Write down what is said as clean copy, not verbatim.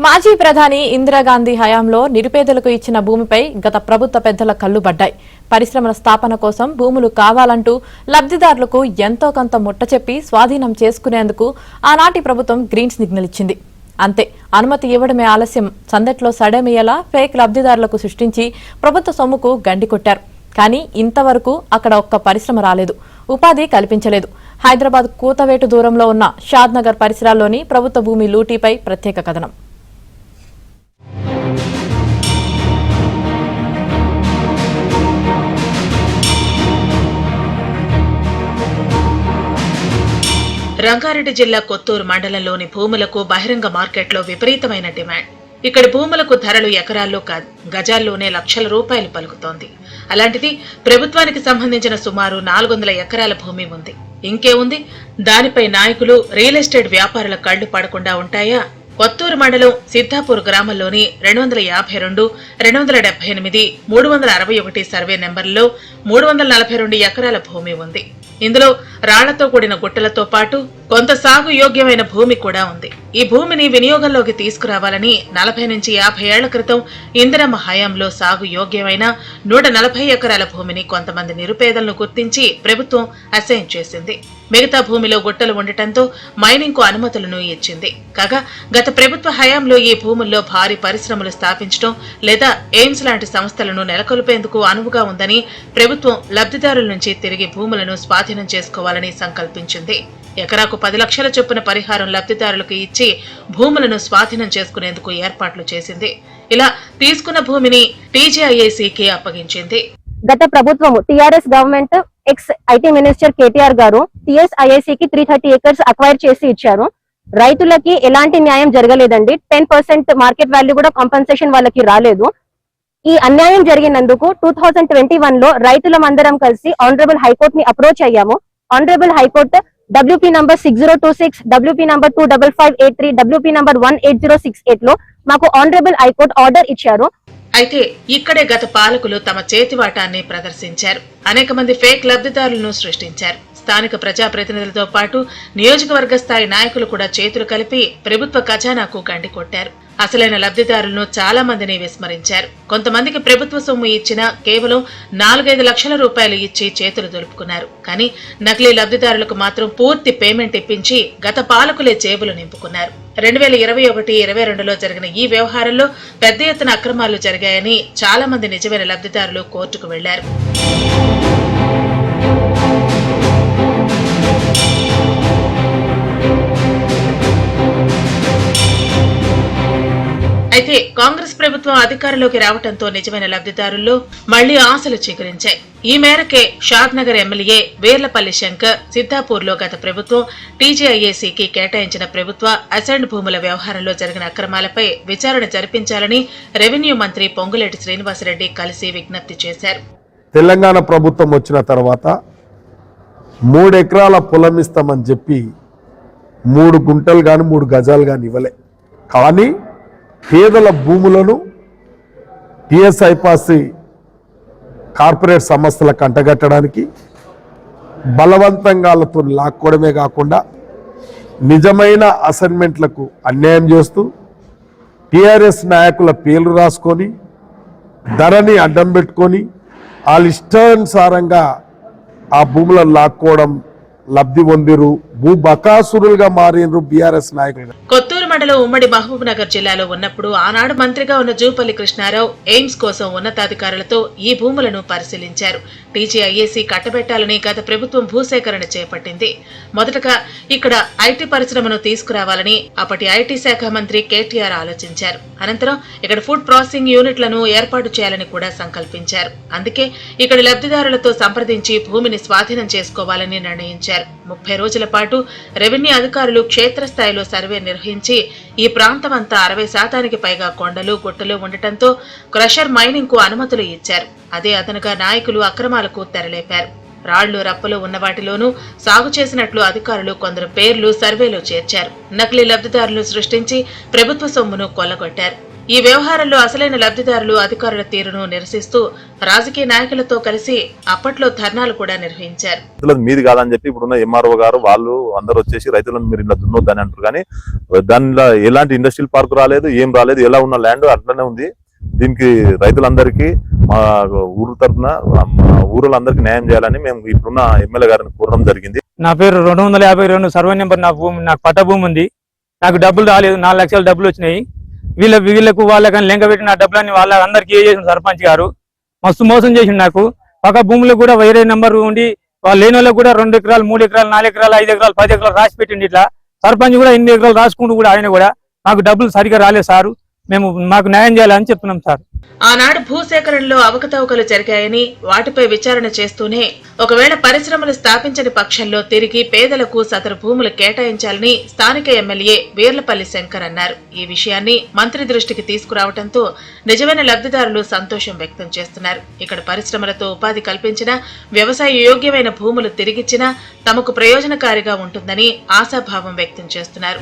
మాజీ ప్రధాని ఇందిరాగాంధీ హయాంలో నిరుపేదలకు ఇచ్చిన భూమిపై గత ప్రభుత్వ పెద్దల కళ్లుబడ్డాయి. పరిశ్రమల స్థాపన కోసం భూములు కావాలంటూ లబ్ధిదారులకు ఎంతో కొంత ముట్టచెప్పి స్వాధీనం చేసుకునేందుకు ఆనాటి ప్రభుత్వం గ్రీన్ సిగ్నల్ ఇచ్చింది. అంతే, అనుమతి ఇవ్వడమే ఆలస్యం సందట్లో సడమేయలా ఫేక్ లబ్ధిదారులకు సృష్టించి ప్రభుత్వ సొమ్ముకు గండి కొట్టారు. కానీ ఇంతవరకు అక్కడ ఒక్క పరిశ్రమ రాలేదు, ఉపాధి కల్పించలేదు. హైదరాబాద్ కూతవేటు దూరంలో ఉన్న షాద్నగర్ పరిసరాల్లోని ప్రభుత్వ భూమి లూటీపై ప్రత్యేక కథనం. రంగారెడ్డి జిల్లా కొత్తూరు మండలంలోని భూములకు బహిరంగ మార్కెట్లో విపరీతమైన డిమాండ్. ఇక్కడి భూములకు ధరలు ఎకరాల్లో కాదు, గజాల్లోనే లక్షల రూపాయలు పలుకుతోంది. అలాంటిది ప్రభుత్వానికి సంబంధించిన సుమారు 400 ఎకరాల భూమి ఉంది. ఇంకేముంది, దానిపై నాయకులు, రియల్ ఎస్టేట్ వ్యాపారుల కళ్లు పడకుండా ఉంటాయా? కొత్తూరు మండలం సిద్ధాపూర్ గ్రామంలోని 252, 278, 361 సర్వే నెంబర్లలో 342 ఎకరాల భూమి ఉంది. ఇందులో రాళ్లతో కూడిన గుట్టలతో పాటు కొంత సాగు యోగ్యమైన భూమి కూడా ఉంది. ఈ భూమిని వినియోగంలోకి తీసుకురావాలని 40 నుంచి 50 ఏళ్ల క్రితం ఇందిరమ్మ హయాంలో సాగు యోగ్యమైన 140 ఎకరాల భూమిని కొంతమంది నిరుపేదలను గుర్తించి ప్రభుత్వం అసైన్ చేసింది. మిగతా భూమిలో గుట్టలు ఉండటంతో మైనింగ్ కు అనుమతులను ఇచ్చింది. కాగా గత ప్రభుత్వ హయాంలో ఈ భూముల్లో భారీ పరిశ్రమలు స్థాపించడం లేదా ఎయిమ్స్ లాంటి సంస్థలను నెలకొల్పేందుకు అనువుగా ఉందని ప్రభుత్వం లబ్ధిదారుల నుంచి తిరిగి భూములను స్వాధీనం చేసుకోవాలని సంకల్పించింది. ఎకరాకు 10 లక్షల చొప్పున పరిహారం లబ్ధిదారులకు ఇచ్చి భూములను స్వాధీనం చేసుకునేందుకు ఏర్పాట్లు చేసింది. ఇలా తీసుకున్న భూమిని టీజీఐఏసీకి అప్పగించింది. గత ప్రభుత్వం TRS government X IT minister KTR గారు టీఎస్ఐఏసీకి 330 ఏకర్స్ అక్వైర్ చేసి ఇచ్చారు. రైతులకి ఎలాంటి న్యాయం జరగలేదండి. 10% మార్కెట్ వాల్యూ కూడా కాంపెన్సేషన్ వాళ్ళకి రాలేదు. ఈ అన్యాయం జరిగినందుకు 2021లో రైతులమందరం కలిసి ఆనరబుల్ హైకోర్టు ని అప్రోచ్ అయ్యాము. Honourable high court WP number 6026, WP number 25583, WP number 18068 లో మాకు ఆనరబుల్ హైకోర్టు ఆర్డర్ ఇచ్చారు. అయితే ఇక్కడే గత పాలకులు తమ చేతివాటాన్ని ప్రదర్శించారు. అనేక మంది ఫేక్ లబ్ధిదారులను సృష్టించారు. స్థానిక ప్రజాప్రతినిధులతో పాటు నియోజకవర్గ స్థాయి నాయకులు కూడా చేతులు కలిపి ప్రభుత్వ ఖజానాకు గండి కొట్టారు. అసలైన లబ్ధిదారులను చాలా మందిని విస్మరించారు. కొంతమందికి ప్రభుత్వ సొమ్ము ఇచ్చినా కేవలం 4-5 లక్షల రూపాయలు ఇచ్చి చేతులు దులుపుకున్నారు. కానీ నకిలీ లబ్ధిదారులకు మాత్రం పూర్తి పేమెంట్ ఇప్పించి గత పాలకులే జేబులు నింపుకున్నారు. 2021-22లో జరిగిన ఈ వ్యవహారంలో పెద్ద ఎత్తున అక్రమాలు జరిగాయని చాలా మంది నిజమైన లబ్ధిదారులు కోర్టుకు వెళ్లారు. అయితే కాంగ్రెస్ ప్రభుత్వం అధికారంలోకి రావడంతో నిజమైన లబ్ధిదారుల్లో మళ్లీ ఆశలు చిగురించాయి. ఈ మేరకే షాద్నగర్ ఎమ్మెల్యే వేర్లపల్లి శంకర్ సిద్ధాపూర్లో గత ప్రభుత్వం టీజీఐఏసీకి కేటాయించిన ప్రభుత్వ అసైన్డ్ భూముల వ్యవహారంలో జరిగిన అక్రమాలపై విచారణ జరిపించాలని రెవెన్యూ మంత్రి పొంగులేటి శ్రీనివాసరెడ్డి కలిసి విజ్ఞప్తి చేశారు. తెలంగాణ ప్రభుత్వం వచ్చిన తర్వాత 3 ఎకరాల పొలం ఇస్తామని చెప్పి 3 గుంటలు గాని 3 గజాలు గాని ఇవ్వలే. కానీ పేదల భూములను టీఎస్ఐపాసి కార్పొరేట్ సంస్థలకు అంటగట్టడానికి బలవంతంగా లాక్కోవడమే కాకుండా నిజమైన అసైన్మెంట్లకు అన్యాయం చేస్తూ టీఆర్ఎస్ నాయకుల పేర్లు రాసుకొని ధరని అడ్డం పెట్టుకొని వాళ్ళ ఇష్టానుసారంగా ఆ భూములను లాక్కోవడం, లబ్ధి పొందిరు, భూ బకాసురులుగా మారినరు బీఆర్ఎస్ నాయకులు. కొత్తూరు మండలం ఉమ్మడి మహబూబ్ నగర్ జిల్లాలో ఉన్నప్పుడు ఆనాడు మంత్రిగా ఉన్న జూపల్లి కృష్ణారావు ఎయిమ్స్ కోసం ఉన్నతాధికారులతో ఈ భూములను పరిశీలించారు. టీజీఐఏసీ కట్టబెట్టాలని గత ప్రభుత్వం భూసేకరణ చేపట్టింది. మొదటగా ఇక్కడ ఐటీ పరిశ్రమను తీసుకురావాలని అప్పటి ఐటీ శాఖ మంత్రి కేటీఆర్ ఆలోచించారు. అనంతరం ఇక్కడ ఫుడ్ ప్రాసెసింగ్ యూనిట్లను ఏర్పాటు చేయాలని కూడా సంకల్పించారు. అందుకే ఇక్కడ లబ్ధిదారులతో సంప్రదించి భూమిని స్వాధీనం చేసుకోవాలని నిర్ణయించారు. 30 రోజుల పాటు రెవెన్యూ అధికారులు క్షేత్రస్థాయిలో సర్వే నిర్వహించి ఈ ప్రాంతమంతా 60% పైగా కొండలు, గుట్టలు ఉండటంతో క్రషర్ మైనింగ్ కు అనుమతులు ఇచ్చారు. అదే అదనుగా నాయకులు అక్రమాలకు తెరలేపారు. రాళ్లు, రప్పలు ఉన్న వాటిలోనూ సాగు చేసినట్లు అధికారులు కొందరు పేర్లు సర్వేలో చేర్చారు. నకిలీ లబ్ధిదారులు సృష్టించి ప్రభుత్వ సొమ్మును కొల్లగొట్టారు. ఈ వ్యవహారంలో అసలైన లబ్ధిదారులు అధికారుల తీరును నిరసిస్తూ రాజకీయ నాయకులతో కలిసి అప్పట్లో ధర్నాలు కూడా నిర్వహించారు. రైతులకు మీది కాదని చెప్పి ఇప్పుడున్న ఎంఆర్ఓ గారు వాళ్ళు అందరూ వచ్చేసి రైతులను మీరు ఇలా దున్నొద్దని అంటారు, కానీ దానిలో ఎలాంటి ఇండస్ట్రియల్ పార్క్ రాలేదు, ఏం రాలేదు, ఎలా ఉన్న ల్యాండ్ అట్లనే ఉంది. దీనికి రైతులందరికీ మా ఊరు తరఫున ఊరులందరికీ న్యాయం చేయాలని మేము ఇప్పుడున్న ఎమ్మెల్యే గారిని కోరడం జరిగింది. నా పేరు 252 సర్వే నెంబర్. నా భూమి, నాకు పట్ట భూమి ఉంది. నాకు డబ్బులు రాలేదు, 4 లక్షల డబ్బులు వచ్చినాయి. వీళ్ళకు వాళ్ళకని లెంక పెట్టి నా డబ్బులన్నీ వాళ్ళందరికీ చేసిన సర్పంచ్ గారు మస్తు మోసం చేసిండు. నాకు పక్క భూములకు కూడా వేరే నెంబర్ ఉండి వాళ్ళు లేని వాళ్ళకి కూడా 2 ఎకరాలు 3 ఎకరాలు 4 ఎకరాలు 5 ఎకరాలు 10 ఎకరాలు రాసి పెట్టిండి. ఇట్లా సర్పంచ్ కూడా 8 ఎకరాలు రాసుకుంటూ కూడా ఆయన కూడా మాకు డబ్బులు సరిగా రాలేదు సారు, మాకు న్యాయం చేయాలని చెప్తున్నాం సార్. ఆనాడు భూసేకరణలో అవకతవకలు జరిగాయని వాటిపై విచారణ చేస్తూనే ఒకవేళ పరిశ్రమలు స్థాపించని పక్షంలో తిరిగి పేదలకు సదరు భూములు కేటాయించాలని స్థానిక ఎమ్మెల్యే వీర్లపల్లి శంకర్ అన్నారు. ఈ విషయాన్ని మంత్రి దృష్టికి తీసుకురావడంతో నిజమైన లబ్ధిదారులు సంతోషం వ్యక్తం చేస్తున్నారు. ఇక్కడ పరిశ్రమలతో ఉపాధి కల్పించినా, వ్యవసాయ యోగ్యమైన భూములు తిరిగిచ్చినా తమకు ప్రయోజనకారిగా ఉంటుందని ఆశాభావం వ్యక్తం చేస్తున్నారు.